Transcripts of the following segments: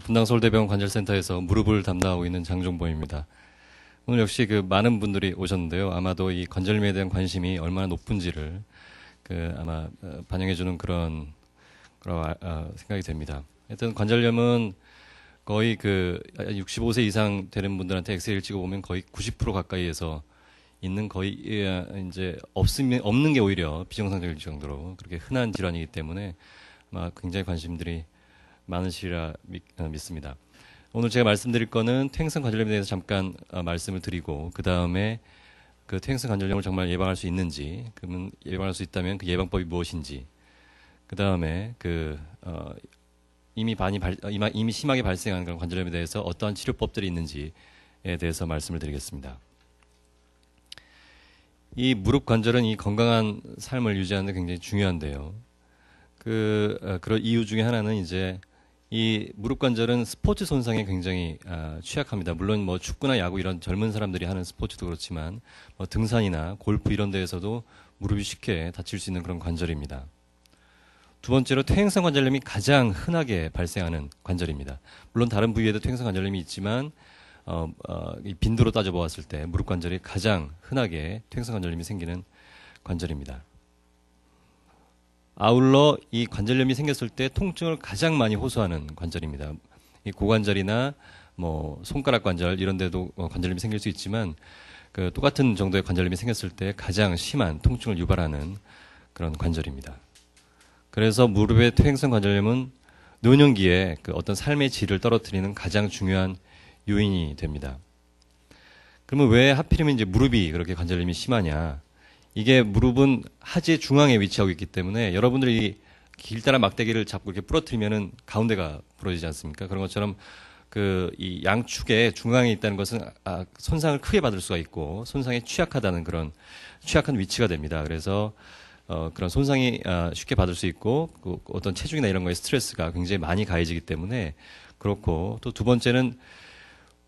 분당 서울대병원 관절센터에서 무릎을 담당하고 있는 장종보입니다. 오늘 역시 많은 분들이 오셨는데요. 아마도 이 관절염에 대한 관심이 얼마나 높은지를 아마 반영해주는 그런 생각이 됩니다. 하여튼 관절염은 거의 65세 이상 되는 분들한테 엑스레이를 찍어보면 거의 90% 가까이에서 있는 거의 이제 없는 게 오히려 비정상적일 정도로 그렇게 흔한 질환이기 때문에 아마 굉장히 관심들이 많으시리라 믿습니다. 오늘 제가 말씀드릴 거는 퇴행성 관절염에 대해서 잠깐 말씀을 드리고 그 다음에 그 퇴행성 관절염을 정말 예방할 수 있는지, 그러면 예방할 수 있다면 그 예방법이 무엇인지, 그 다음에 이미 심하게 발생한 그런 관절염에 대해서 어떠한 치료법들이 있는지에 대해서 말씀을 드리겠습니다. 이 무릎 관절은 이 건강한 삶을 유지하는 데 굉장히 중요한데요. 그런 이유 중에 하나는 이제 이 무릎 관절은 스포츠 손상에 굉장히 취약합니다. 물론 뭐 축구나 야구 이런 젊은 사람들이 하는 스포츠도 그렇지만 뭐 등산이나 골프 이런 데에서도 무릎이 쉽게 다칠 수 있는 그런 관절입니다. 두 번째로 퇴행성 관절염이 가장 흔하게 발생하는 관절입니다. 물론 다른 부위에도 퇴행성 관절염이 있지만 이 빈도로 따져보았을 때 무릎 관절이 가장 흔하게 퇴행성 관절염이 생기는 관절입니다. 아울러 이 관절염이 생겼을 때 통증을 가장 많이 호소하는 관절입니다. 이 고관절이나 뭐 손가락 관절 이런 데도 관절염이 생길 수 있지만 똑같은 정도의 관절염이 생겼을 때 가장 심한 통증을 유발하는 그런 관절입니다. 그래서 무릎의 퇴행성 관절염은 노년기에 어떤 삶의 질을 떨어뜨리는 가장 중요한 요인이 됩니다. 그러면 왜 하필이면 이제 무릎이 그렇게 관절염이 심하냐? 이게 무릎은 하지 중앙에 위치하고 있기 때문에 여러분들이 길다란 막대기를 잡고 이렇게 부러뜨리면은 가운데가 부러지지 않습니까? 그런 것처럼 이 양축의 중앙에 있다는 것은 손상을 크게 받을 수가 있고 손상에 취약하다는 그런 취약한 위치가 됩니다. 그래서 그런 손상이 쉽게 받을 수 있고 어떤 체중이나 이런 거에 스트레스가 굉장히 많이 가해지기 때문에 그렇고, 또 두 번째는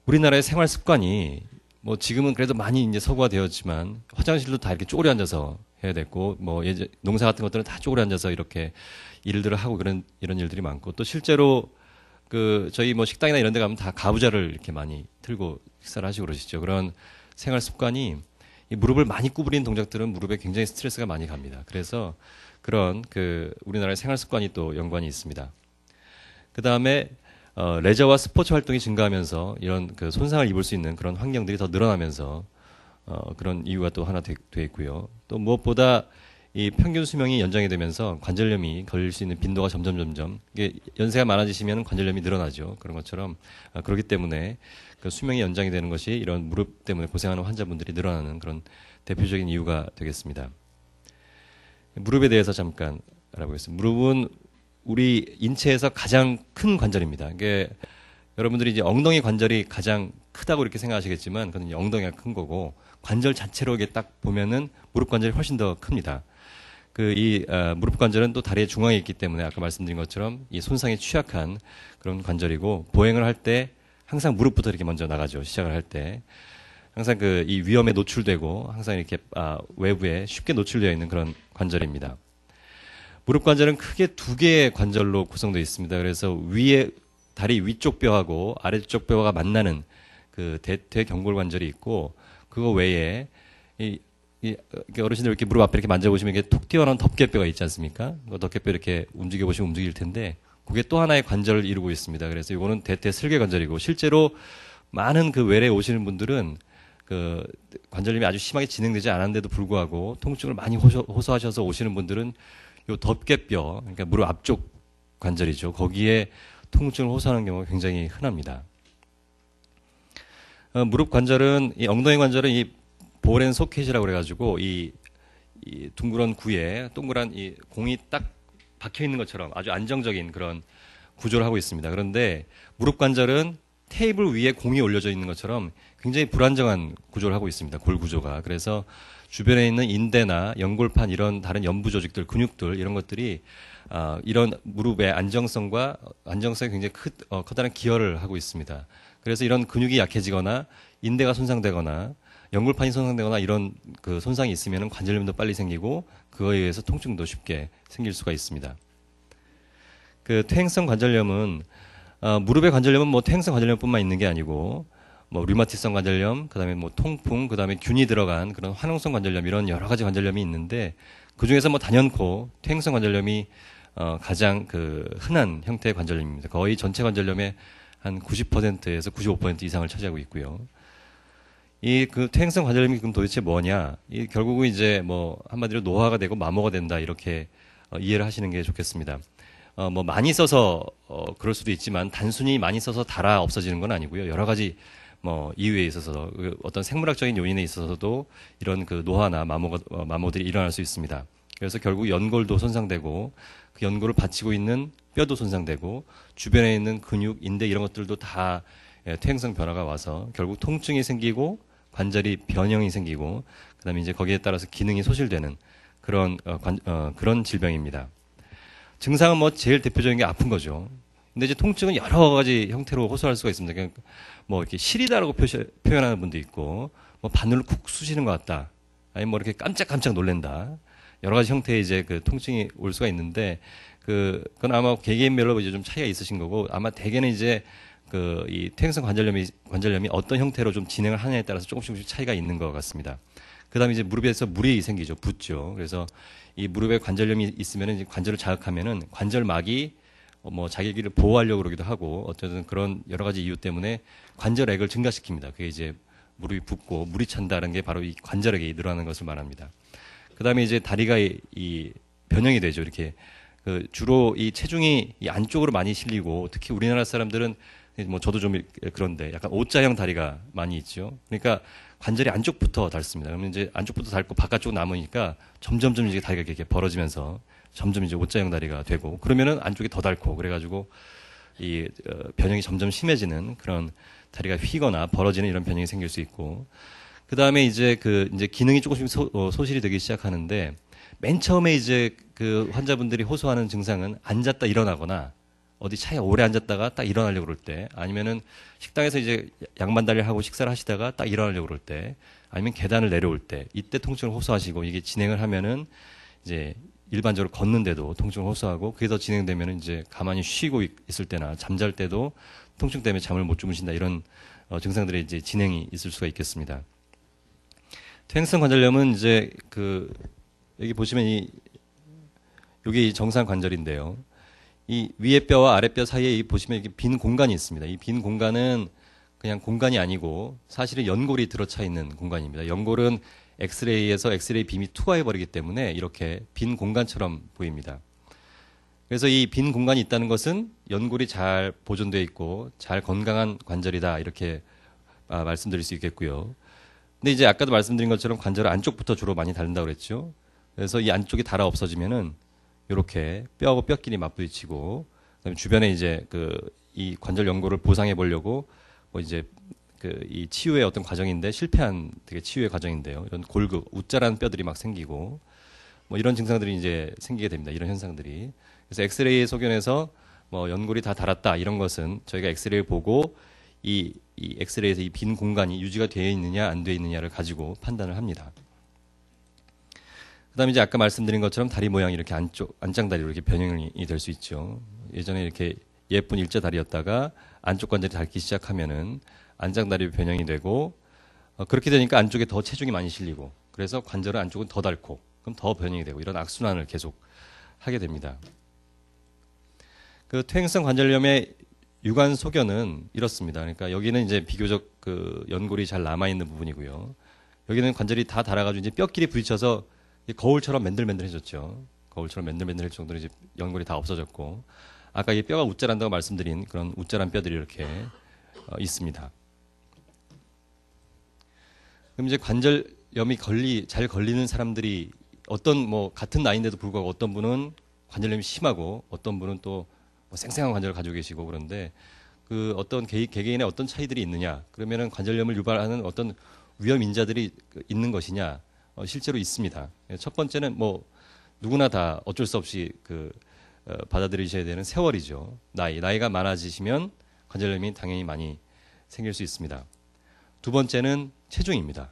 우리나라의 생활 습관이 뭐 지금은 그래도 많이 이제 서구화 되었지만 화장실도 다 이렇게 쪼그려 앉아서 해야 됐고, 뭐 농사 같은 것들은 다 쪼그려 앉아서 이렇게 일들을 하고 이런 일들이 많고, 또 실제로 저희 뭐 식당이나 이런 데 가면 다 가부좌를 이렇게 많이 틀고 식사를 하시고 그러시죠. 그런 생활 습관이 이 무릎을 많이 구부리는 동작들은 무릎에 굉장히 스트레스가 많이 갑니다. 그래서 그런 우리나라의 생활 습관이 또 연관이 있습니다. 그 다음에 레저와 스포츠 활동이 증가하면서 이런 손상을 입을 수 있는 그런 환경들이 더 늘어나면서 그런 이유가 또 하나 돼 있고요. 또 무엇보다 이 평균 수명이 연장이 되면서 관절염이 걸릴 수 있는 빈도가 점점 이게 연세가 많아지시면 관절염이 늘어나죠. 그런 것처럼 그렇기 때문에 수명이 연장이 되는 것이 이런 무릎 때문에 고생하는 환자분들이 늘어나는 그런 대표적인 이유가 되겠습니다. 무릎에 대해서 잠깐 알아보겠습니다. 무릎은 우리 인체에서 가장 큰 관절입니다. 이게 여러분들이 이제 엉덩이 관절이 가장 크다고 이렇게 생각하시겠지만 그건 엉덩이가 큰 거고, 관절 자체로 이게 딱 보면은 무릎 관절이 훨씬 더 큽니다. 무릎 관절은 또 다리의 중앙에 있기 때문에 아까 말씀드린 것처럼 이 손상에 취약한 그런 관절이고, 보행을 할 때 항상 무릎부터 이렇게 먼저 나가죠. 시작을 할 때 항상 이 위험에 노출되고 항상 이렇게 외부에 쉽게 노출되어 있는 그런 관절입니다. 무릎 관절은 크게 두 개의 관절로 구성되어 있습니다. 그래서 다리 위쪽 뼈하고 아래쪽 뼈가 만나는 대경골 관절이 있고, 그거 외에 어르신들 이렇게 무릎 앞에 이렇게 만져보시면 이게 톡 튀어나온 덮개뼈가 있지 않습니까? 그 덮개뼈 이렇게 움직여보시면 움직일 텐데, 그게 또 하나의 관절을 이루고 있습니다. 그래서 이거는 대퇴슬개 관절이고, 실제로 많은 외래에 오시는 분들은 관절염이 아주 심하게 진행되지 않았는데도 불구하고 통증을 많이 호소하셔서 오시는 분들은 요 덮개뼈, 그러니까 무릎 앞쪽 관절이죠. 거기에 통증을 호소하는 경우가 굉장히 흔합니다. 무릎 관절은, 이 엉덩이 관절은 이 볼앤 소켓이라고 그래가지고 이 둥그런 구에 동그란 이 공이 딱 박혀 있는 것처럼 아주 안정적인 그런 구조를 하고 있습니다. 그런데 무릎 관절은 테이블 위에 공이 올려져 있는 것처럼 굉장히 불안정한 구조를 하고 있습니다. 골 구조가. 그래서 주변에 있는 인대나 연골판 이런 다른 연부 조직들, 근육들 이런 것들이 이런 무릎의 안정성에 굉장히 커다란 기여를 하고 있습니다. 그래서 이런 근육이 약해지거나 인대가 손상되거나 연골판이 손상되거나 이런 손상이 있으면 관절염도 빨리 생기고 그거에 의해서 통증도 쉽게 생길 수가 있습니다. 퇴행성 관절염은 무릎의 관절염은 뭐 퇴행성 관절염뿐만 있는 게 아니고 뭐 류마티성 관절염, 그다음에 뭐 통풍, 그다음에 균이 들어간 그런 화농성 관절염 이런 여러 가지 관절염이 있는데 그 중에서 뭐 단연코 퇴행성 관절염이 가장 그 흔한 형태의 관절염입니다. 거의 전체 관절염의 한 90%에서 95% 이상을 차지하고 있고요. 이 그 퇴행성 관절염이 그럼 도대체 뭐냐? 이 결국은 이제 뭐 한마디로 노화가 되고 마모가 된다 이렇게 이해를 하시는 게 좋겠습니다. 뭐 많이 써서 그럴 수도 있지만 단순히 많이 써서 달아 없어지는 건 아니고요. 여러 가지 뭐 이유에 있어서 어떤 생물학적인 요인에 있어서도 이런 그 노화나 마모들이 일어날 수 있습니다. 그래서 결국 연골도 손상되고 그 연골을 받치고 있는 뼈도 손상되고 주변에 있는 근육, 인대 이런 것들도 다 퇴행성 변화가 와서 결국 통증이 생기고 관절이 변형이 생기고 그다음에 이제 거기에 따라서 기능이 소실되는 그런 그런 질병입니다. 증상은 뭐 제일 대표적인 게 아픈 거죠. 근데 이제 통증은 여러 가지 형태로 호소할 수가 있습니다. 그냥 뭐 이렇게 시리다라고 표현하는 분도 있고, 뭐 바늘로 쿡 쑤시는 것 같다. 아니면 뭐 이렇게 깜짝깜짝 놀랜다. 여러 가지 형태의 이제 그 통증이 올 수가 있는데, 그건 아마 개개인별로 이제 좀 차이가 있으신 거고, 아마 대개는 이제 이 퇴행성 관절염이 어떤 형태로 좀 진행을 하느냐에 따라서 조금씩 차이가 있는 것 같습니다. 그 다음에 이제 무릎에서 물이 생기죠. 붓죠. 그래서 이 무릎에 관절염이 있으면은 관절을 자극하면은 관절막이 뭐 자기를 보호하려고 그러기도 하고 어쨌든 그런 여러 가지 이유 때문에 관절액을 증가시킵니다. 그게 이제 무릎이 붓고 물이 찬다는 게 바로 이 관절액이 늘어나는 것을 말합니다. 그 다음에 이제 다리가 이 변형이 되죠. 이렇게 주로 이 체중이 이 안쪽으로 많이 실리고 특히 우리나라 사람들은 뭐 저도 좀 그런데 약간 O자형 다리가 많이 있죠. 그러니까 관절이 안쪽부터 닳습니다. 그러면 이제 안쪽부터 닳고 바깥쪽 남으니까 점점점 이제 다리가 이렇게 벌어지면서 점점 이제 O자형 다리가 되고 그러면은 안쪽이 더 닳고 그래가지고 이 변형이 점점 심해지는 그런 다리가 휘거나 벌어지는 이런 변형이 생길 수 있고 그 다음에 이제 이제 기능이 조금씩 소실이 되기 시작하는데 맨 처음에 이제 그 환자분들이 호소하는 증상은 앉았다 일어나거나 어디 차에 오래 앉았다가 딱 일어나려고 그럴 때 아니면은 식당에서 이제 양반다리를 하고 식사를 하시다가 딱 일어나려고 그럴 때 아니면 계단을 내려올 때 이때 통증을 호소하시고 이게 진행을 하면은 이제 일반적으로 걷는데도 통증을 호소하고 그게 더 진행되면은 이제 가만히 쉬고 있을 때나 잠잘 때도 통증 때문에 잠을 못 주무신다 이런 증상들이 이제 진행이 있을 수가 있겠습니다. 퇴행성 관절염은 이제 여기 보시면 여기 정상 관절인데요. 이 위에 뼈와 아래 뼈 사이에 보시면 이렇게 빈 공간이 있습니다. 이 빈 공간은 그냥 공간이 아니고 사실은 연골이 들어차 있는 공간입니다. 연골은 엑스레이에서 엑스레이 빔이 투과해버리기 때문에 이렇게 빈 공간처럼 보입니다. 그래서 이 빈 공간이 있다는 것은 연골이 잘 보존되어 있고 잘 건강한 관절이다 이렇게 말씀드릴 수 있겠고요. 근데 이제 아까도 말씀드린 것처럼 관절 안쪽부터 주로 많이 닳는다고 그랬죠. 그래서 이 안쪽이 닳아 없어지면은 이렇게 뼈하고 뼈끼리 맞부딪히고 그다음에 주변에 이제 이 관절 연골을 보상해 보려고 뭐 이제 이 치유의 어떤 과정인데 실패한 되게 치유의 과정인데요. 이런 골극, 우짜란 뼈들이 막 생기고 뭐 이런 증상들이 이제 생기게 됩니다. 이런 현상들이. 그래서 엑스레이에 소견해서 뭐 연골이 다 닳았다 이런 것은 저희가 엑스레이를 보고 이 엑스레이에서 이 빈 공간이 유지가 되어 있느냐 안 되어 있느냐를 가지고 판단을 합니다. 그다음에 이제 아까 말씀드린 것처럼 다리 모양이 이렇게 안짱다리로 이렇게 변형이 될 수 있죠. 예전에 이렇게 예쁜 일자 다리였다가 안쪽 관절이 닳기 시작하면은 안짱다리 변형이 되고 그렇게 되니까 안쪽에 더 체중이 많이 실리고 그래서 관절은 안쪽은 더 닳고 그럼 더 변형이 되고 이런 악순환을 계속 하게 됩니다. 퇴행성 관절염의 유관 소견은 이렇습니다. 그러니까 여기는 이제 비교적 연골이 잘 남아 있는 부분이고요. 여기는 관절이 다 닳아가지고 이제 뼈끼리 부딪혀서 거울처럼 맨들맨들해졌죠. 거울처럼 맨들맨들할 정도로 이제 연골이 다 없어졌고 아까 이 뼈가 우짜란다고 말씀드린 그런 우짜란 뼈들이 이렇게 있습니다. 그럼 이제 관절염이 잘 걸리는 사람들이 뭐 같은 나이인데도 불구하고 어떤 분은 관절염이 심하고 어떤 분은 또 뭐 생생한 관절을 가지고 계시고 그런데 어떤 개개인의 어떤 차이들이 있느냐 그러면은 관절염을 유발하는 어떤 위험 인자들이 있는 것이냐 실제로 있습니다. 첫 번째는 뭐 누구나 다 어쩔 수 없이 받아들이셔야 되는 세월이죠. 나이가 많아지시면 관절염이 당연히 많이 생길 수 있습니다. 두 번째는 체중입니다.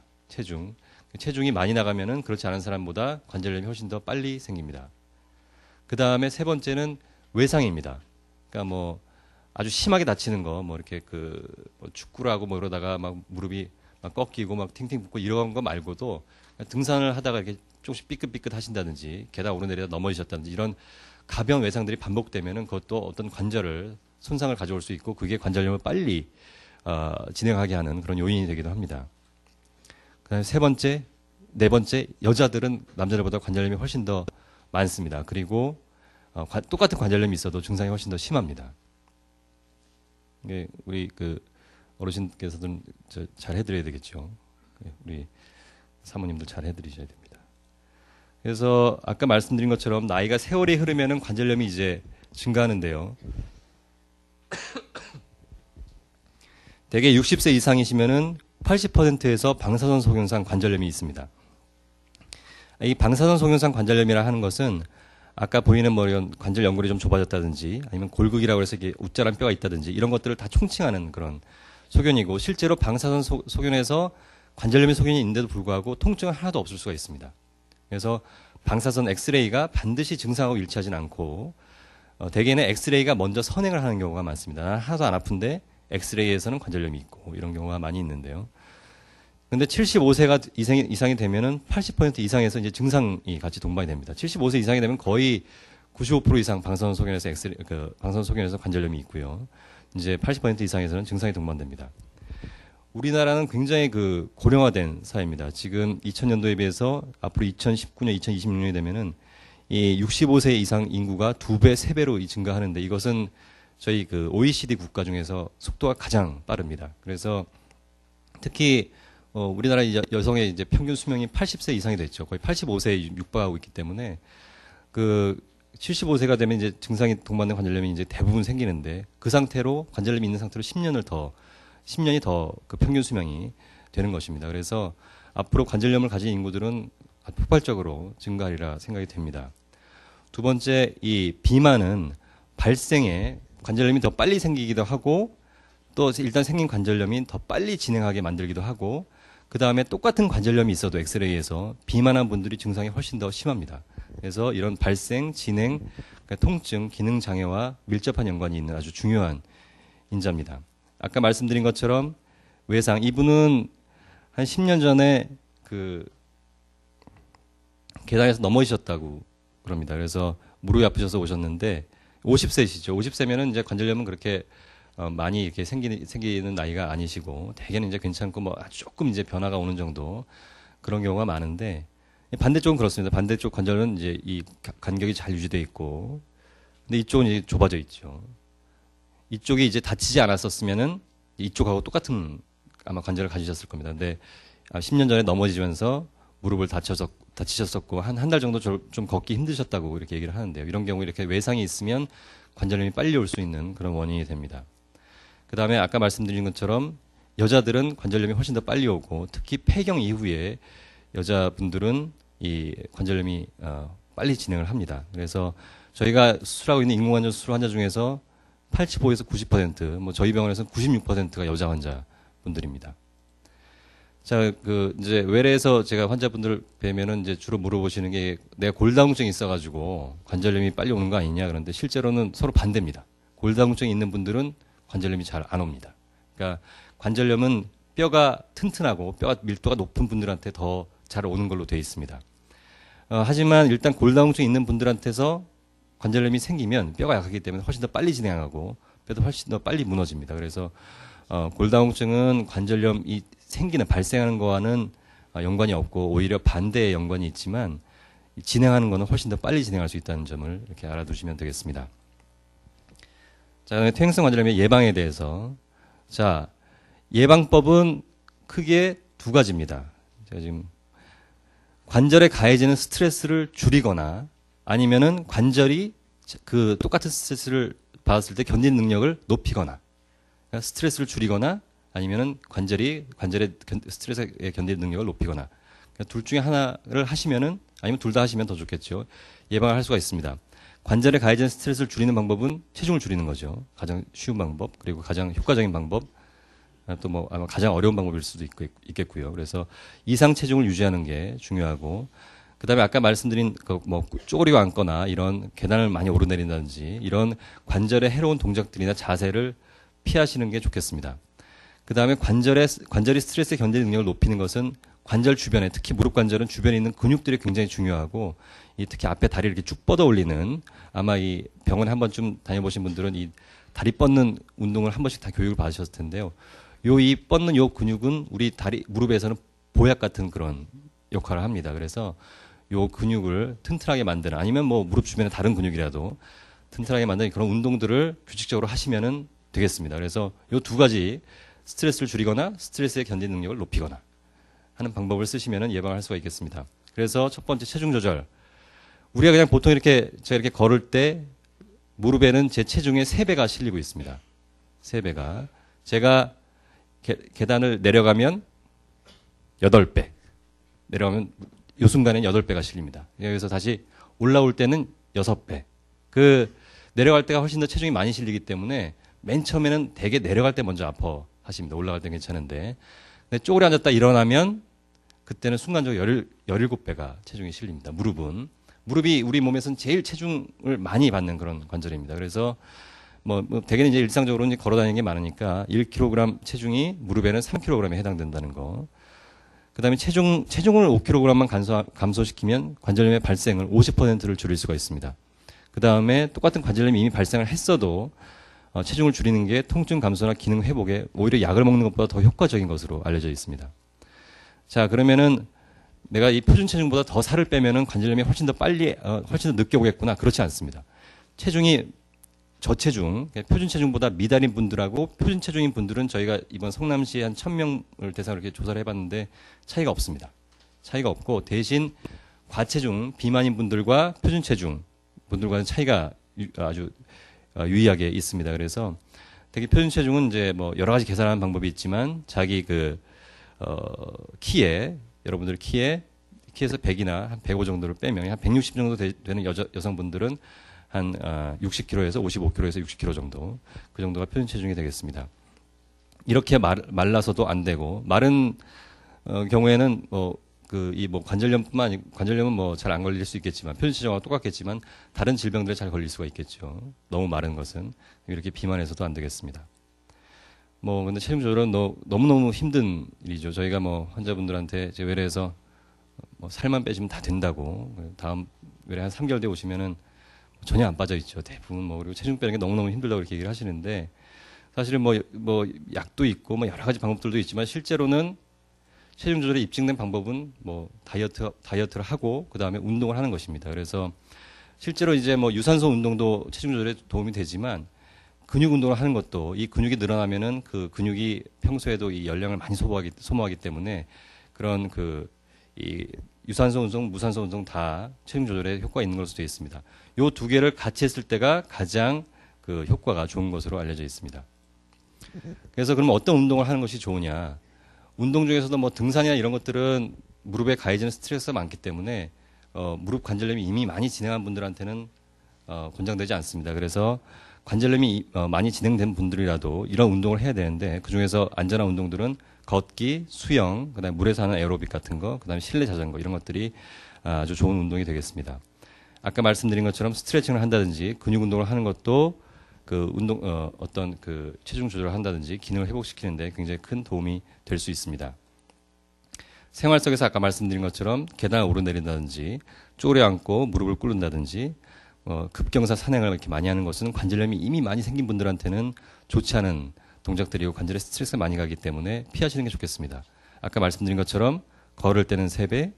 체중이 많이 나가면은 그렇지 않은 사람보다 관절염이 훨씬 더 빨리 생깁니다. 그 다음에 세 번째는 외상입니다. 그러니까 뭐 아주 심하게 다치는 거, 뭐 이렇게 뭐 축구를 하고 뭐 이러다가 막 무릎이 막 꺾이고 막 팅팅 붓고 이런 거 말고도 등산을 하다가 이렇게 조금씩 삐끗삐끗 하신다든지 계단 오르내리다 넘어지셨다든지 이런 가벼운 외상들이 반복되면은 그것도 어떤 관절을 손상을 가져올 수 있고 그게 관절염을 빨리 진행하게 하는 그런 요인이 되기도 합니다. 그다음에 세 번째, 네 번째, 여자들은 남자들보다 관절염이 훨씬 더 많습니다. 그리고 똑같은 관절염이 있어도 증상이 훨씬 더 심합니다. 이게 우리 어르신께서는 잘 해드려야 되겠죠. 우리 사모님도 잘 해드리셔야 됩니다. 그래서 아까 말씀드린 것처럼 나이가 세월이 흐르면은 관절염이 이제 증가하는데요. 대개 60세 이상이시면은 80%에서 방사선 속연상 관절염이 있습니다. 이 방사선 속연상 관절염이라 하는 것은 아까 보이는 뭐 이런 관절 연골이 좀 좁아졌다든지 아니면 골극이라고 해서 이게 웃자란 뼈가 있다든지 이런 것들을 다 총칭하는 그런 소견이고 실제로 방사선 소견에서 관절염의 소견이 있는데도 불구하고 통증은 하나도 없을 수가 있습니다. 그래서 방사선 엑스레이가 반드시 증상하고 일치하진 않고 대개는 엑스레이가 먼저 선행을 하는 경우가 많습니다. 하나도 안 아픈데 엑스레이에서는 관절염이 있고 이런 경우가 많이 있는데요. 근데 75세가 이상이 되면은 80% 이상에서 이제 증상이 같이 동반이 됩니다. 75세 이상이 되면 거의 95% 이상 방사선 소견에서 방사선 소견에서 관절염이 있고요. 이제 80% 이상에서는 증상이 동반됩니다. 우리나라는 굉장히 고령화된 사회입니다. 지금 2000년도에 비해서 앞으로 2019년, 2026년이 되면은 이 65세 이상 인구가 2배, 3배로 증가하는데 이것은 저희 OECD 국가 중에서 속도가 가장 빠릅니다. 그래서 특히 우리나라 여성의 이제 평균 수명이 80세 이상이 됐죠. 거의 85세에 육박하고 있기 때문에 75세가 되면 이제 증상이 동반된 관절염이 이제 대부분 생기는데 그 상태로 관절염이 있는 상태로 10년이 더 평균 수명이 되는 것입니다. 그래서 앞으로 관절염을 가진 인구들은 폭발적으로 증가하리라 생각이 됩니다. 두 번째, 이 비만은 발생에 관절염이 더 빨리 생기기도 하고 또 일단 생긴 관절염이 더 빨리 진행하게 만들기도 하고 그 다음에 똑같은 관절염이 있어도 엑스레이에서 비만한 분들이 증상이 훨씬 더 심합니다. 그래서 이런 발생, 진행, 그러니까 통증, 기능 장애와 밀접한 연관이 있는 아주 중요한 인자입니다. 아까 말씀드린 것처럼 외상, 이분은 한 10년 전에 계단에서 넘어지셨다고 그럽니다. 그래서 무릎이 아프셔서 오셨는데 50세시죠. 50세면은 이제 관절염은 그렇게 많이 이렇게 생기는 나이가 아니시고 대개는 이제 괜찮고 뭐 조금 이제 변화가 오는 정도 그런 경우가 많은데 반대쪽은 그렇습니다. 반대쪽 관절은 이제 이 간격이 잘 유지되어 있고 근데 이쪽은 이제 좁아져 있죠. 이쪽이 이제 다치지 않았었으면은 이쪽하고 똑같은 아마 관절을 가지셨을 겁니다. 근데 10년 전에 넘어지면서 무릎을 다치셨었고 한 달 정도 좀 걷기 힘드셨다고 이렇게 얘기를 하는데요. 이런 경우 이렇게 외상이 있으면 관절염이 빨리 올 수 있는 그런 원인이 됩니다. 그 다음에 아까 말씀드린 것처럼 여자들은 관절염이 훨씬 더 빨리 오고 특히 폐경 이후에 여자분들은 이 관절염이 빨리 진행을 합니다. 그래서 저희가 수술하고 있는 인공관절 수술 환자 중에서 85에서 90%, 뭐 저희 병원에서는 96%가 여자 환자분들입니다. 자, 이제 외래에서 제가 환자분들 뵈면은 이제 주로 물어보시는 게 내가 골다공증이 있어가지고 관절염이 빨리 오는 거 아니냐 그런데 실제로는 서로 반대입니다. 골다공증이 있는 분들은 관절염이 잘 안 옵니다. 그러니까 관절염은 뼈가 튼튼하고 뼈가 밀도가 높은 분들한테 더 잘 오는 걸로 되어 있습니다. 하지만 일단 골다공증이 있는 분들한테서 관절염이 생기면 뼈가 약하기 때문에 훨씬 더 빨리 진행하고 뼈도 훨씬 더 빨리 무너집니다. 그래서 골다공증은 관절염이 발생하는 거와는 연관이 없고 오히려 반대의 연관이 있지만 진행하는 거는 훨씬 더 빨리 진행할 수 있다는 점을 이렇게 알아두시면 되겠습니다. 자, 퇴행성 관절염의 예방에 대해서 자, 예방법은 크게 두 가지입니다. 제가 지금 관절에 가해지는 스트레스를 줄이거나 아니면은 관절이 똑같은 스트레스를 받았을 때 견디는 능력을 높이거나 그러니까 스트레스를 줄이거나 아니면은 관절의 스트레스에 견디는 능력을 높이거나 그러니까 둘 중에 하나를 하시면은 아니면 둘 다 하시면 더 좋겠죠. 예방을 할 수가 있습니다. 관절에 가해지는 스트레스를 줄이는 방법은 체중을 줄이는 거죠. 가장 쉬운 방법 그리고 가장 효과적인 방법 또 뭐 아마 가장 어려운 방법일 수도 있겠고요. 그래서 이상 체중을 유지하는 게 중요하고 그다음에 아까 말씀드린 그뭐 쪼그리고 앉거나 이런 계단을 많이 오르내린다든지 이런 관절에 해로운 동작들이나 자세를 피하시는 게 좋겠습니다. 그다음에 관절이 스트레스에 견디는 능력을 높이는 것은 관절 주변에, 특히 무릎 관절은 주변에 있는 근육들이 굉장히 중요하고, 이 특히 앞에 다리를 이렇게 쭉 뻗어 올리는, 아마 이 병원에 한 번쯤 다녀보신 분들은 이 다리 뻗는 운동을 한 번씩 다 교육을 받으셨을 텐데요. 이 뻗는 요 근육은 우리 무릎에서는 보약 같은 그런 역할을 합니다. 그래서 요 근육을 튼튼하게 만드는, 아니면 뭐 무릎 주변에 다른 근육이라도 튼튼하게 만드는 그런 운동들을 규칙적으로 하시면은 되겠습니다. 그래서 요 두 가지, 스트레스를 줄이거나 스트레스에 견디는 능력을 높이거나 하는 방법을 쓰시면은 예방할 수가 있겠습니다. 그래서 첫 번째, 체중 조절. 우리가 그냥 보통 제가 이렇게 걸을 때 무릎에는 제 체중의 3배가 실리고 있습니다. 3배가. 제가 계단을 내려가면 8배. 내려가면 요 순간엔 8배가 실립니다. 여기서 다시 올라올 때는 6배. 내려갈 때가 훨씬 더 체중이 많이 실리기 때문에 맨 처음에는 되게 내려갈 때 먼저 아파하십니다. 올라갈 땐 괜찮은데. 근데 쪼그려 앉았다 일어나면 그때는 순간적으로 17배가 체중이 실립니다. 무릎이 우리 몸에서는 제일 체중을 많이 받는 그런 관절입니다. 그래서 대개는 이제 일상적으로 이제 걸어 다니는 게 많으니까 1kg 체중이 무릎에는 3kg에 해당된다는 거. 그다음에 체중을 5kg만 감소시키면 관절염의 발생을 50%를 줄일 수가 있습니다. 그다음에 똑같은 관절염이 이미 발생을 했어도 체중을 줄이는 게 통증 감소나 기능 회복에 오히려 약을 먹는 것보다 더 효과적인 것으로 알려져 있습니다. 자, 그러면은 내가 이 표준 체중보다 더 살을 빼면은 관절염이 훨씬 더 늦게 오겠구나. 그렇지 않습니다. 체중이 저체중, 표준 체중보다 미달인 분들하고 표준 체중인 분들은 저희가 이번 성남시에 한 1000명을 대상으로 이렇게 조사를 해봤는데 차이가 없습니다. 차이가 없고, 대신 과체중, 비만인 분들과 표준 체중 분들과는 차이가 아주 유의하게 있습니다. 그래서 되게 표준 체중은 이제 뭐 여러 가지 계산하는 방법이 있지만, 자기 여러분들 키에서 100이나 한 105 정도를 빼면 한 160 정도 되는 여성분들은 한 60kg에서 55kg에서 60kg 정도, 그 정도가 표준 체중이 되겠습니다. 이렇게 말라서도 안 되고, 마른 경우에는 관절염뿐만 아니고, 관절염은 뭐 잘 안 걸릴 수 있겠지만, 표준 체중하고 똑같겠지만 다른 질병들에 잘 걸릴 수가 있겠죠. 너무 마른 것은. 이렇게 비만해서도 안 되겠습니다. 근데 체중 조절은 너무너무 힘든 일이죠. 저희가 환자분들한테 제 외래에서 살만 빼주면 다 된다고, 다음 외래 한 3개월 뒤에 오시면은 전혀 안 빠져 있죠. 대부분 그리고 체중 빼는 게 너무너무 힘들다고 이렇게 얘기를 하시는데, 사실은 약도 있고 여러 가지 방법들도 있지만, 실제로는 체중 조절에 입증된 방법은 다이어트를 하고 그다음에 운동을 하는 것입니다. 그래서 실제로 이제 유산소 운동도 체중 조절에 도움이 되지만, 근육 운동을 하는 것도, 이 근육이 늘어나면은 그 근육이 평소에도 이 열량을 많이 소모하기 때문에 그런 이 유산소 운동, 무산소 운동 다 체중 조절에 효과가 있는 것으로 되어 있습니다. 요 두 개를 같이 했을 때가 가장 효과가 좋은 것으로 알려져 있습니다. 그래서 그럼 어떤 운동을 하는 것이 좋으냐? 운동 중에서도 등산이나 이런 것들은 무릎에 가해지는 스트레스가 많기 때문에 무릎 관절염이 이미 많이 진행한 분들한테는 권장되지 않습니다. 그래서 관절염이 많이 진행된 분들이라도 이런 운동을 해야 되는데, 그 중에서 안전한 운동들은 걷기, 수영, 그다음에 물에서 하는 에어로빅 같은 거, 그다음에 실내 자전거, 이런 것들이 아주 좋은 운동이 되겠습니다. 아까 말씀드린 것처럼 스트레칭을 한다든지 근육 운동을 하는 것도 체중 조절을 한다든지 기능을 회복시키는데 굉장히 큰 도움이 될 수 있습니다. 생활 속에서 아까 말씀드린 것처럼 계단을 오르내린다든지, 쪼그려 앉고 무릎을 꿇는다든지, 급경사 산행을 이렇게 많이 하는 것은 관절염이 이미 많이 생긴 분들한테는 좋지 않은 동작들이고 관절에 스트레스가 많이 가기 때문에 피하시는 게 좋겠습니다. 아까 말씀드린 것처럼 걸을 때는 3배,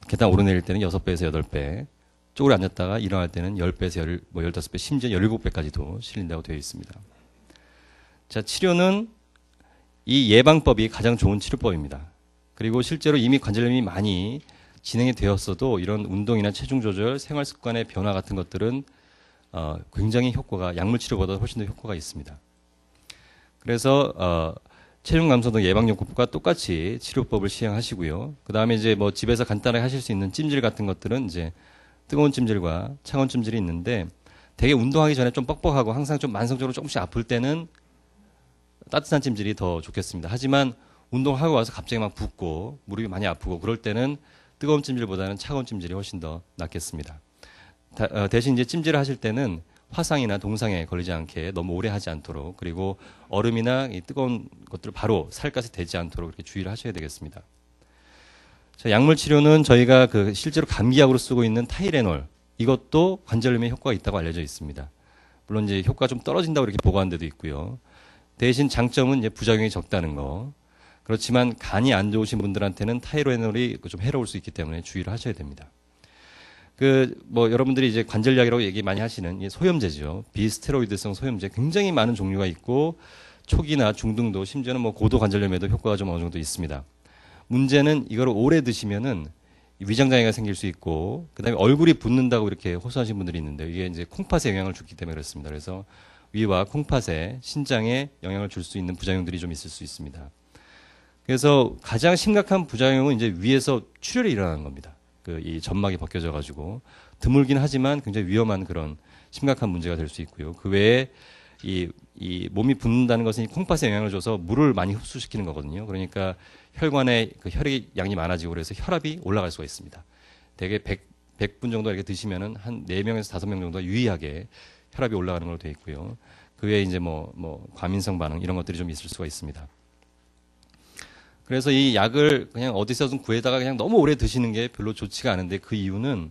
계단 오르내릴 때는 6배에서 8배, 쪼그려 앉았다가 일어날 때는 10배에서 15배, 심지어 17배까지도 실린다고 되어 있습니다. 자, 치료는 이 예방법이 가장 좋은 치료법입니다. 그리고 실제로 이미 관절염이 많이 진행이 되었어도 이런 운동이나 체중 조절, 생활 습관의 변화 같은 것들은 굉장히 약물 치료보다 훨씬 더 효과가 있습니다. 그래서 체중 감소 등 예방요법과 똑같이 치료법을 시행하시고요. 그 다음에 이제 집에서 간단하게 하실 수 있는 찜질 같은 것들은 이제 뜨거운 찜질과 차가운 찜질이 있는데, 되게 운동하기 전에 좀 뻑뻑하고 항상 좀 만성적으로 조금씩 아플 때는 따뜻한 찜질이 더 좋겠습니다. 하지만 운동하고 와서 갑자기 막 붓고 무릎이 많이 아프고 그럴 때는 뜨거운 찜질보다는 차가운 찜질이 훨씬 더 낫겠습니다. 대신 이제 찜질을 하실 때는 화상이나 동상에 걸리지 않게 너무 오래 하지 않도록, 그리고 얼음이나 이 뜨거운 것들을 바로 살갗에 대지 않도록 이렇게 주의를 하셔야 되겠습니다. 자, 약물 치료는 저희가 그 실제로 감기약으로 쓰고 있는 타이레놀, 이것도 관절염에 효과가 있다고 알려져 있습니다. 물론 이제 효과가 좀 떨어진다고 이렇게 보고한 데도 있고요. 대신 장점은 이제 부작용이 적다는 거. 그렇지만 간이 안 좋으신 분들한테는 타이레놀이 좀 해로울 수 있기 때문에 주의를 하셔야 됩니다. 여러분들이 이제 관절약이라고 얘기 많이 하시는 이 소염제죠. 비스테로이드성 소염제 굉장히 많은 종류가 있고, 초기나 중등도, 심지어는 뭐 고도 관절염에도 효과가 좀 어느 정도 있습니다. 문제는 이걸 오래 드시면은 위장장애가 생길 수 있고, 그 다음에 얼굴이 붓는다고 이렇게 호소하신 분들이 있는데, 이게 이제 콩팥에 영향을 주기 때문에 그렇습니다. 그래서 위와 콩팥에, 신장에 영향을 줄 수 있는 부작용들이 좀 있을 수 있습니다. 그래서 가장 심각한 부작용은 이제 위에서 출혈이 일어나는 겁니다. 이 점막이 벗겨져 가지고 드물긴 하지만 굉장히 위험한 그런 심각한 문제가 될 수 있고요. 그 외에 이 몸이 붓는다는 것은 이 콩팥에 영향을 줘서 물을 많이 흡수시키는 거거든요. 그러니까 혈관에 그 혈액 양이 많아지고 그래서 혈압이 올라갈 수가 있습니다. 대개 100분 정도 이렇게 드시면은 한 4명에서 5명 정도가 유의하게 혈압이 올라가는 걸로 되어 있고요. 그 외에 이제 과민성 반응 이런 것들이 좀 있을 수가 있습니다. 그래서 이 약을 그냥 어디서든 구해다가 그냥 너무 오래 드시는 게 별로 좋지가 않은데, 그 이유는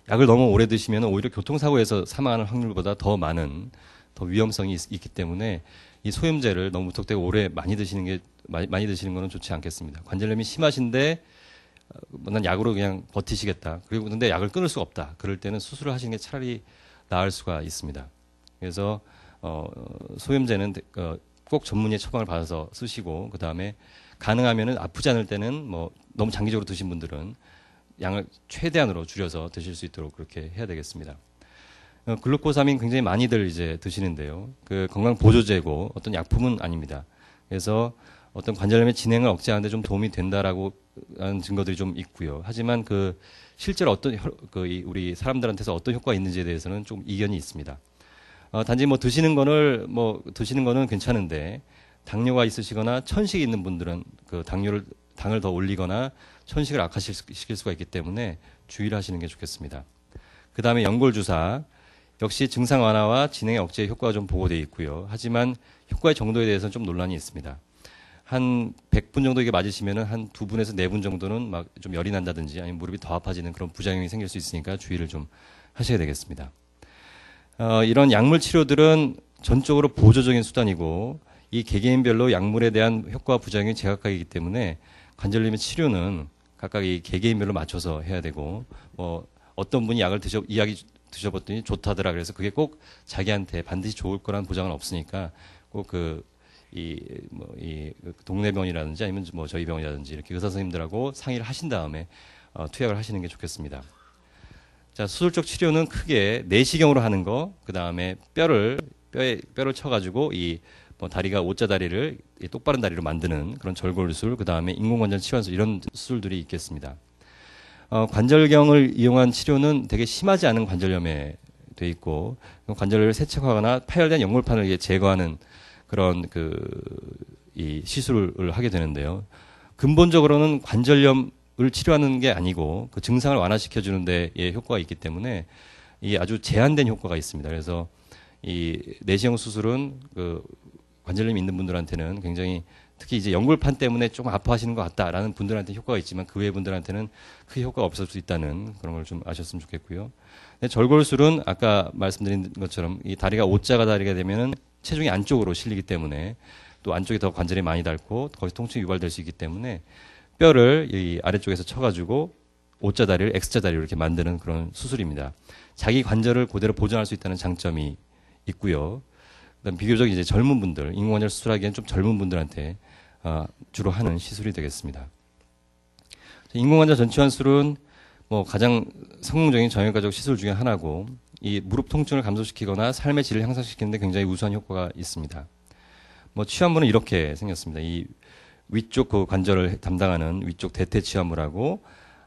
약을 너무 오래 드시면 오히려 교통사고에서 사망하는 확률보다 더 많은, 더 위험성이 있기 때문에 이 소염제를 너무 무턱대고 오래 많이 드시는 거는 좋지 않겠습니다. 관절염이 심하신데 난 약으로 그냥 버티시겠다. 그리고 근데 약을 끊을 수가 없다. 그럴 때는 수술을 하시는 게 차라리 나을 수가 있습니다. 그래서 소염제는 꼭 전문의의 처방을 받아서 쓰시고, 그 다음에 가능하면은 아프지 않을 때는 너무 장기적으로 드신 분들은 양을 최대한으로 줄여서 드실 수 있도록 그렇게 해야 되겠습니다. 글루코사민 굉장히 많이들 이제 드시는데요. 그 건강 보조제고 어떤 약품은 아닙니다. 그래서 어떤 관절염의 진행을 억제하는데 좀 도움이 된다라고 하는 증거들이 좀 있고요. 하지만 실제로 어떤 우리 사람들한테서 어떤 효과가 있는지에 대해서는 좀 이견이 있습니다. 단지 드시는 거는 괜찮은데, 당뇨가 있으시거나 천식이 있는 분들은 당을 더 올리거나 천식을 악화시킬 수가 있기 때문에 주의를 하시는 게 좋겠습니다. 그 다음에 연골주사 역시 증상 완화와 진행의 억제에 효과가 좀 보고되어 있고요. 하지만 효과의 정도에 대해서는 좀 논란이 있습니다. 한 100분 정도 이게 맞으시면은 한 2분에서 4분 정도는 막 좀 열이 난다든지 아니면 무릎이 더 아파지는 그런 부작용이 생길 수 있으니까 주의를 좀 하셔야 되겠습니다. 이런 약물 치료들은 전적으로 보조적인 수단이고, 이 개개인별로 약물에 대한 효과와 부작용이 제각각이기 때문에 관절염의 치료는 각각 이 개개인별로 맞춰서 해야 되고, 어떤 분이 약을 드셔봤더니 좋다더라 그래서 그게 꼭 자기한테 반드시 좋을 거라는 보장은 없으니까 꼭 동네 병이라든지 아니면 저희 병이라든지 이렇게 의사 선생님들하고 상의를 하신 다음에 투약을 하시는 게 좋겠습니다. 자, 수술적 치료는 크게 내시경으로 하는 거, 그 다음에 뼈를 쳐가지고 다리가 오자 다리를 똑바른 다리로 만드는 그런 절골술, 그 다음에 인공관절 치환술 이런 수술들이 있겠습니다. 관절경을 이용한 치료는 되게 심하지 않은 관절염에 돼 있고, 관절을 세척하거나 파열된 연골판을 제거하는 그런 이 시술을 하게 되는데요. 근본적으로는 관절염을 치료하는 게 아니고 그 증상을 완화시켜주는 데에 효과가 있기 때문에 이 아주 제한된 효과가 있습니다. 그래서 이 내시경 수술은 관절염이 있는 분들한테는 굉장히, 특히 이제 연골판 때문에 조금 아파하시는 것 같다라는 분들한테 효과가 있지만 그 외 분들한테는 크게 효과가 없을 수 있다는 그런 걸 좀 아셨으면 좋겠고요. 절골술은 아까 말씀드린 것처럼 이 다리가 오자가 다리가 되면은 체중이 안쪽으로 실리기 때문에, 또 안쪽에 더 관절이 많이 닳고 거기서 통증이 유발될 수 있기 때문에 뼈를 이 아래쪽에서 쳐가지고 오자 다리를 X자 다리로 이렇게 만드는 그런 수술입니다. 자기 관절을 그대로 보존할 수 있다는 장점이 있고요. 그다음 비교적 이제 젊은 분들, 인공관절 수술하기엔 좀 젊은 분들한테 주로 하는 시술이 되겠습니다. 인공관절 전치환술은 가장 성공적인 정형외과적 시술 중에 하나고, 이 무릎 통증을 감소시키거나 삶의 질을 향상시키는 데 굉장히 우수한 효과가 있습니다. 치환부는 이렇게 생겼습니다. 이 위쪽 관절을 담당하는 위쪽 대퇴 치환부라고,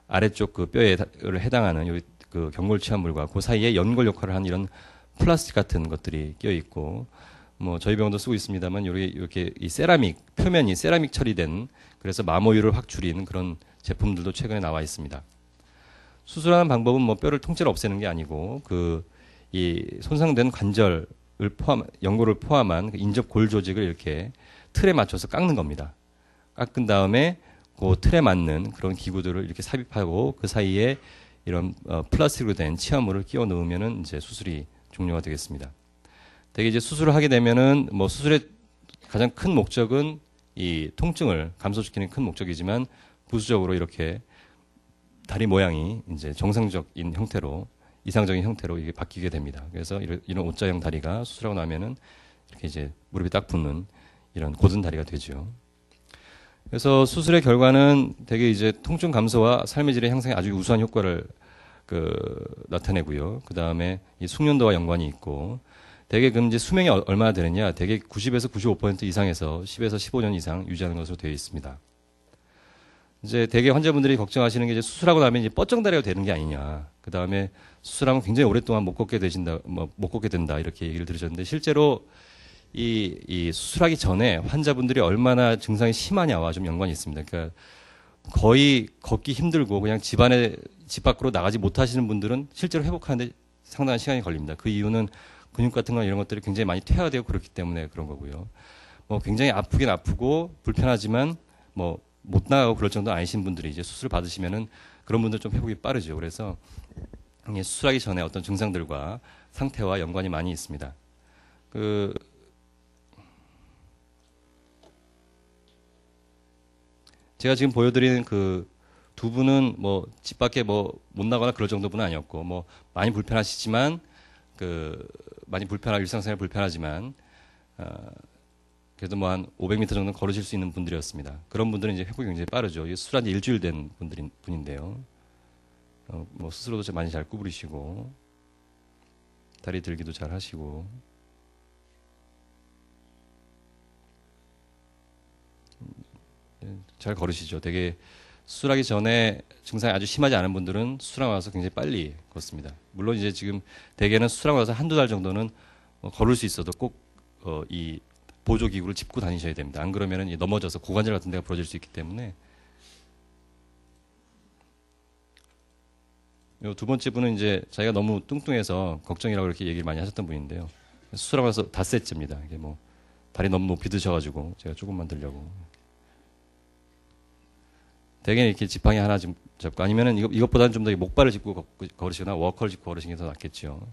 아래쪽 뼈에 해당하는 경골 치환물과 그 사이에 연골 역할을 하는 이런 플라스틱 같은 것들이 껴 있고, 저희 병원도 쓰고 있습니다만 이렇게 이 세라믹 표면이 세라믹 처리된, 그래서 마모율을 확 줄인 그런 제품들도 최근에 나와 있습니다. 수술하는 방법은 뭐 뼈를 통째로 없애는 게 아니고 이 손상된 관절을 연골을 포함한 그 인접 골 조직을 이렇게 틀에 맞춰서 깎는 겁니다. 깎은 다음에 그 틀에 맞는 그런 기구들을 이렇게 삽입하고 그 사이에 이런 플라스틱으로 된 치아물을 끼워 넣으면은 이제 수술이 종료가 되겠습니다. 대개 이제 수술을 하게 되면은 뭐 수술의 가장 큰 목적은 이 통증을 감소시키는 큰 목적이지만 부수적으로 이렇게 다리 모양이 이제 정상적인 형태로 이상적인 형태로 이게 바뀌게 됩니다. 그래서 이런 O자형 다리가 수술하고 나면은 이렇게 이제 무릎이 딱 붙는 이런 곧은 다리가 되죠. 그래서 수술의 결과는 대개 이제 통증 감소와 삶의 질의 향상에 아주 우수한 효과를 나타내고요. 그 다음에 이 숙련도와 연관이 있고, 대개 그럼 이제 수명이 얼마나 되느냐? 대개 90에서 95% 이상에서 10에서 15년 이상 유지하는 것으로 되어 있습니다. 이제 대개 환자분들이 걱정하시는 게 이제 수술하고 나면 이제 뻗정다리가 되는 게 아니냐. 그 다음에 수술하면 굉장히 오랫동안 못 걷게 된다. 이렇게 얘기를 들으셨는데, 실제로 이 수술하기 전에 환자분들이 얼마나 증상이 심하냐와 좀 연관이 있습니다. 그러니까 거의 걷기 힘들고 그냥 집 밖으로 나가지 못하시는 분들은 실제로 회복하는데 상당한 시간이 걸립니다. 그 이유는 근육 같은 거 이런 것들이 굉장히 많이 퇴화되고 그렇기 때문에 그런 거고요. 뭐 굉장히 아프긴 아프고 불편하지만 뭐 못 나가고 그럴 정도 아니신 분들이 이제 수술 받으시면은 그런 분들 좀 회복이 빠르죠. 그래서 수술하기 전에 어떤 증상들과 상태와 연관이 많이 있습니다. 제가 지금 보여드리는 그 두 분은 뭐 집 밖에 뭐 못 나가거나 그럴 정도는 아니었고, 뭐 많이 불편하시지만 많이 일상생활 불편하지만 그래도 뭐 한 500m 정도 걸으실 수 있는 분들이었습니다. 그런 분들은 이제 회복이 굉장히 빠르죠. 수술한 지 일주일 된 분인데요. 뭐 스스로도 많이 잘 구부리시고 다리 들기도 잘 하시고. 잘 걸으시죠. 되게 수술하기 전에 증상이 아주 심하지 않은 분들은 수술하고 나서 굉장히 빨리 걷습니다. 물론 이제 지금 대개는 수술하고 나서 한두 달 정도는 걸을 수 있어도 꼭 이 보조기구를 짚고 다니셔야 됩니다. 안 그러면은 넘어져서 고관절 같은 데가 부러질 수 있기 때문에. 요 두 번째 분은 이제 자기가 너무 뚱뚱해서 걱정이라고 이렇게 얘기를 많이 하셨던 분인데요. 수술하고 나서 닷새째입니다. 이게 뭐 다리 너무 높이 드셔가지고 제가 조금만 들려고. 대개 이렇게 지팡이 하나 좀 잡고 아니면은 이것보다는 좀 더 목발을 짚고 걸으시거나 워커를 짚고 걸으시는 게 더 낫겠죠.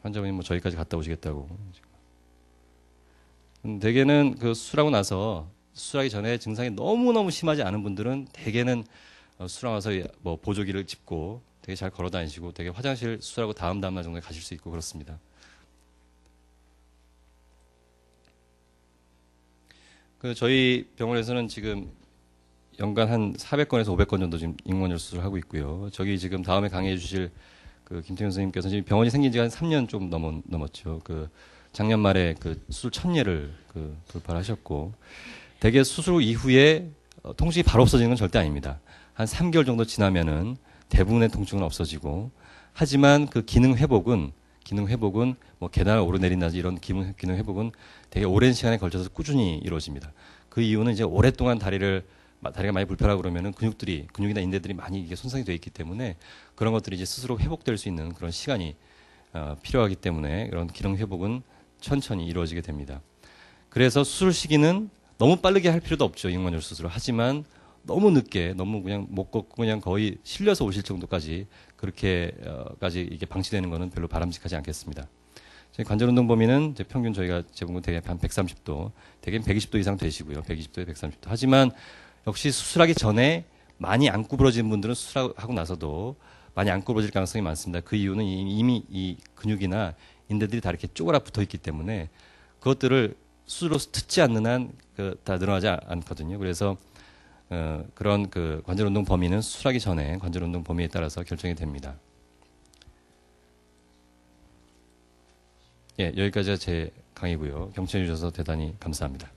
환자분이 뭐 저희까지 갔다 오시겠다고. 대개는 그 수술하고 나서 수술하기 전에 증상이 너무너무 심하지 않은 분들은 대개는 수술하고 나서 뭐 보조기를 짚고 되게 잘 걸어 다니시고 되게 화장실 수술하고 다음날 정도에 가실 수 있고 그렇습니다. 저희 병원에서는 지금 연간 한 400건에서 500건 정도 지금 인공관절 수술을 하고 있고요. 저기 지금 다음에 강의해 주실 김태현 선생님께서 지금 병원이 생긴 지가 한 3년 좀 넘었죠. 작년 말에 수술 1000예를 돌파를 하셨고, 대개 수술 이후에 통증이 바로 없어지는 건 절대 아닙니다. 한 3개월 정도 지나면은 대부분의 통증은 없어지고, 하지만 기능 회복은 뭐 계단을 오르내린다든지 이런 기능 회복은 되게 오랜 시간에 걸쳐서 꾸준히 이루어집니다. 그 이유는 이제 오랫동안 다리가 많이 불편하고 그러면은 근육이나 인대들이 많이 이게 손상이 되어 있기 때문에 그런 것들이 이제 스스로 회복될 수 있는 그런 시간이 필요하기 때문에 그런 기능 회복은 천천히 이루어지게 됩니다. 그래서 수술 시기는 너무 빠르게 할 필요도 없죠. 인공관절 수술을. 하지만 너무 늦게, 너무 그냥 못 걷고 그냥 거의 실려서 오실 정도까지 그렇게까지 이게 방치되는 것은 별로 바람직하지 않겠습니다. 관절 운동 범위는 평균 저희가 재본 건 대개 한 130도, 대개는 120도 이상 되시고요. 120도에 130도. 하지만 역시 수술하기 전에 많이 안 구부러진 분들은 수술하고 나서도 많이 안 구부러질 가능성이 많습니다. 그 이유는 이미 이 근육이나 인대들이 다 이렇게 쪼그라 붙어 있기 때문에 그것들을 수술로 듣지 않는 한 다 늘어나지 않거든요. 그래서 그런 관절 운동 범위는 수술하기 전에 관절 운동 범위에 따라서 결정이 됩니다. 예, 여기까지가 제 강의고요. 경청해 주셔서 대단히 감사합니다.